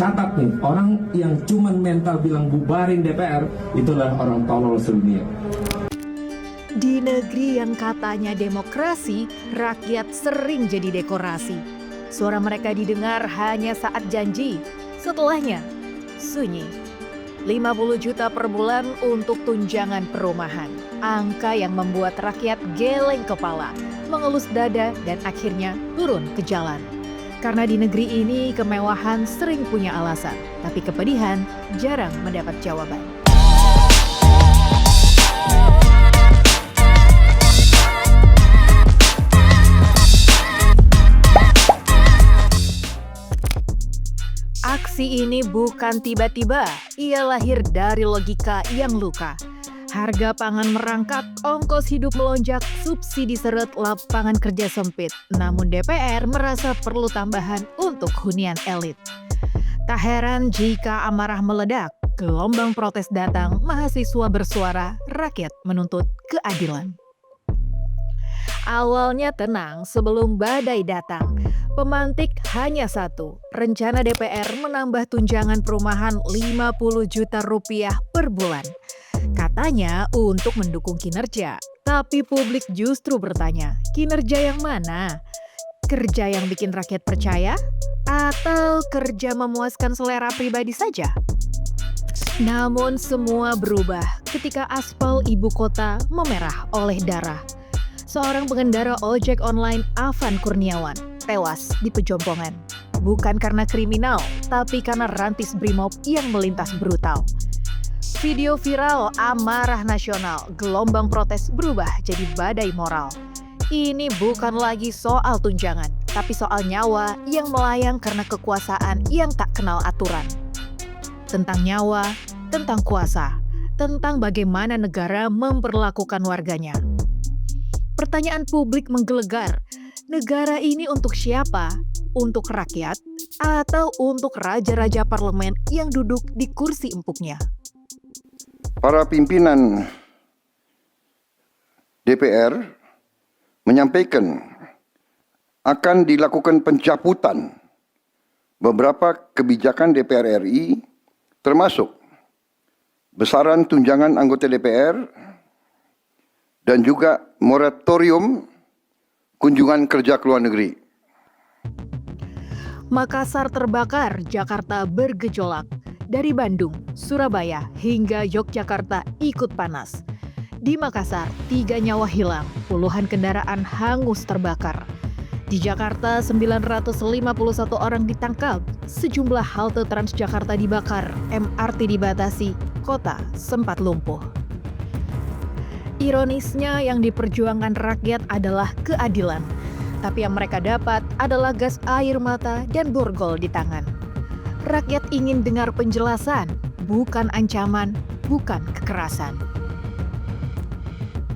Catat nih, orang yang cuman mental bilang bubarin DPR, itulah orang tolol sedunia. Di negeri yang katanya demokrasi, rakyat sering jadi dekorasi. Suara mereka didengar hanya saat janji, setelahnya sunyi. 50 juta per bulan untuk tunjangan perumahan. Angka yang membuat rakyat geleng kepala, mengelus dada dan akhirnya turun ke jalan. Karena di negeri ini kemewahan sering punya alasan, tapi kepedihan jarang mendapat jawaban. Aksi ini bukan tiba-tiba, ia lahir dari logika yang luka. Harga pangan merangkak, ongkos hidup melonjak, subsidi seret, lapangan kerja sempit. Namun DPR merasa perlu tambahan untuk hunian elit. Tak heran jika amarah meledak, gelombang protes datang, mahasiswa bersuara, rakyat menuntut keadilan. Awalnya tenang sebelum badai datang. Pemantik hanya satu, rencana DPR menambah tunjangan perumahan 50 juta rupiah per bulan. Katanya untuk mendukung kinerja, tapi publik justru bertanya, kinerja yang mana? Kerja yang bikin rakyat percaya? Atau kerja memuaskan selera pribadi saja? Namun semua berubah ketika aspal ibu kota memerah oleh darah. Seorang pengendara ojek online Afan Kurniawan tewas di Pejompongan. Bukan karena kriminal, tapi karena rantis brimob yang melintas brutal. Video viral amarah nasional, gelombang protes berubah jadi badai moral. Ini bukan lagi soal tunjangan, tapi soal nyawa yang melayang karena kekuasaan yang tak kenal aturan. Tentang nyawa, tentang kuasa, tentang bagaimana negara memperlakukan warganya. Pertanyaan publik menggelegar, negara ini untuk siapa? Untuk rakyat atau untuk raja-raja parlemen yang duduk di kursi empuknya? Para pimpinan DPR menyampaikan akan dilakukan pencabutan beberapa kebijakan DPR RI, termasuk besaran tunjangan anggota DPR dan juga moratorium kunjungan kerja ke luar negeri. Makassar terbakar, Jakarta bergejolak. Dari Bandung, Surabaya, hingga Yogyakarta ikut panas. Di Makassar, 3 nyawa hilang, puluhan kendaraan hangus terbakar. Di Jakarta, 951 orang ditangkap, sejumlah halte Transjakarta dibakar, MRT dibatasi, kota sempat lumpuh. Ironisnya yang diperjuangkan rakyat adalah keadilan, tapi yang mereka dapat adalah gas air mata dan borgol di tangan. Rakyat ingin dengar penjelasan, bukan ancaman, bukan kekerasan.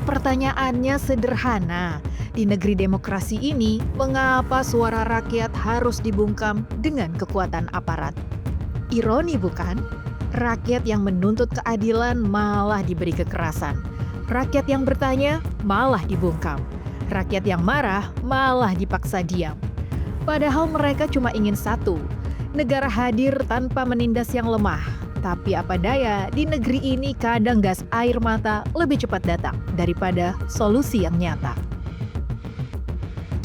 Pertanyaannya sederhana, di negeri demokrasi ini, mengapa suara rakyat harus dibungkam dengan kekuatan aparat? Ironi bukan? Rakyat yang menuntut keadilan malah diberi kekerasan. Rakyat yang bertanya malah dibungkam. Rakyat yang marah malah dipaksa diam. Padahal mereka cuma ingin satu, negara hadir tanpa menindas yang lemah. Tapi apa daya, di negeri ini kadang gas air mata lebih cepat datang daripada solusi yang nyata.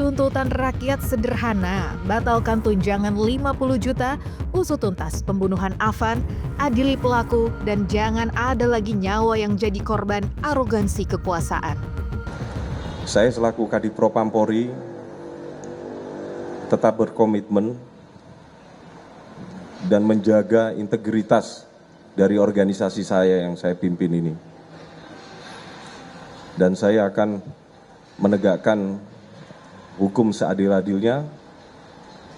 Tuntutan rakyat sederhana, batalkan tunjangan 50 juta, usut tuntas pembunuhan Afan, adili pelaku, dan jangan ada lagi nyawa yang jadi korban arogansi kekuasaan. Saya selaku Kadipropam Polri tetap berkomitmen dan menjaga integritas dari organisasi saya yang saya pimpin ini. Dan saya akan menegakkan hukum seadil-adilnya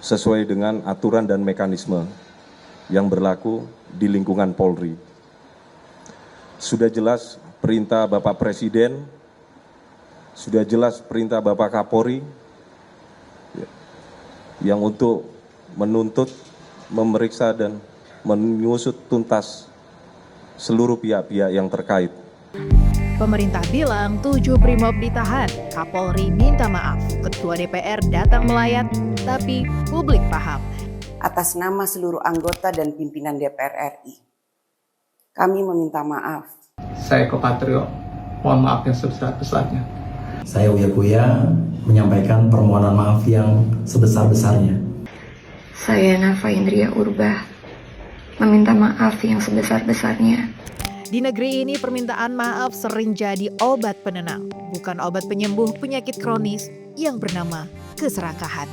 sesuai dengan aturan dan mekanisme yang berlaku di lingkungan Polri. Sudah jelas perintah Bapak Presiden, sudah jelas perintah Bapak Kapolri yang untuk menuntut, memeriksa dan mengusut tuntas seluruh pihak-pihak yang terkait. Pemerintah bilang 7 brimob ditahan, Kapolri minta maaf, Ketua DPR datang melayat, tapi publik paham. atas nama seluruh anggota dan pimpinan DPR RI. Kami meminta maaf. Saya Kopatrio, mohon maaf yang sebesar-besarnya. Saya Uya Kuya menyampaikan permohonan maaf yang sebesar-besarnya. Saya Nafa Indria Urbah meminta maaf yang sebesar-besarnya. Di negeri ini permintaan maaf sering jadi obat penenang, bukan obat penyembuh penyakit kronis yang bernama keserakahan.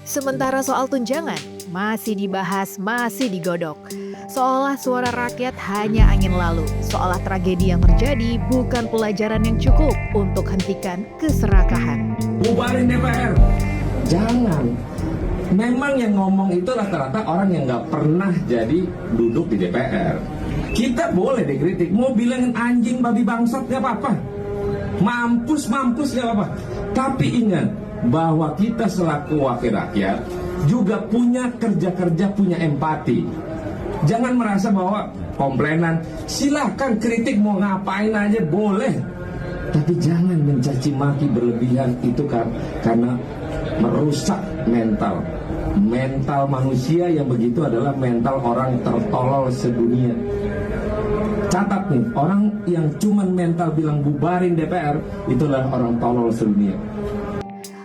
Sementara soal tunjangan masih dibahas, masih digodok. Seolah suara rakyat hanya angin lalu, seolah tragedi yang terjadi bukan pelajaran yang cukup untuk hentikan keserakahan. Bubarin DPR. Jangan. Memang yang ngomong itu rata-rata orang yang nggak pernah jadi duduk di DPR. Kita boleh dikritik, mau bilangin anjing babi bangsat nggak apa-apa, mampus nggak apa-apa. Tapi ingat bahwa kita selaku wakil rakyat juga punya kerja-kerja, punya empati. Jangan merasa bahwa komplainan, silahkan kritik mau ngapain aja boleh. Tapi jangan mencaci maki berlebihan, itu kan karena merusak mental. Mental manusia yang begitu adalah mental orang tertolol sedunia. Catat nih, orang yang cuman mental bilang bubarin DPR, itulah orang tolol sedunia.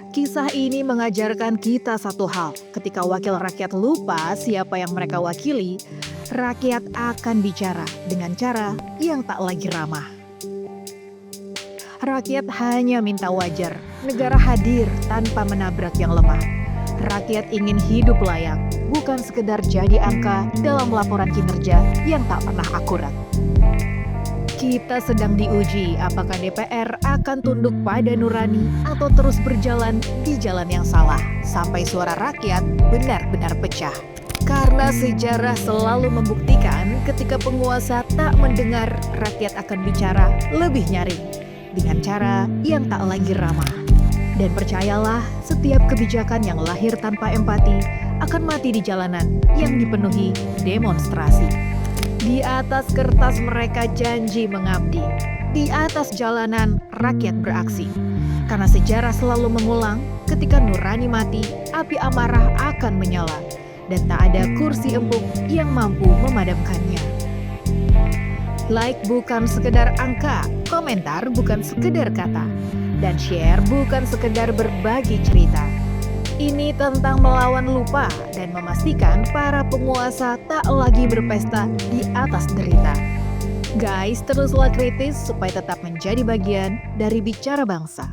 Kisah ini mengajarkan kita satu hal, ketika wakil rakyat lupa siapa yang mereka wakili, rakyat akan bicara dengan cara yang tak lagi ramah. Rakyat hanya minta wajar, negara hadir tanpa menabrak yang lemah. Rakyat ingin hidup layak, bukan sekedar jadi angka dalam laporan kinerja yang tak pernah akurat. Kita sedang diuji apakah DPR akan tunduk pada nurani atau terus berjalan di jalan yang salah sampai suara rakyat benar-benar pecah. Karena sejarah selalu membuktikan ketika penguasa tak mendengar, rakyat akan bicara lebih nyaring dengan cara yang tak lagi ramah. Dan percayalah, setiap kebijakan yang lahir tanpa empati akan mati di jalanan yang dipenuhi demonstrasi. Di atas kertas mereka janji mengabdi, di atas jalanan rakyat beraksi. Karena sejarah selalu mengulang, ketika nurani mati, api amarah akan menyala, dan tak ada kursi empuk yang mampu memadamkannya. Like bukan sekedar angka, komentar bukan sekedar kata, dan share bukan sekedar berbagi cerita. Ini tentang melawan lupa dan memastikan para penguasa tak lagi berpesta di atas derita. Guys, teruslah kritis supaya tetap menjadi bagian dari Bicara Bangsa.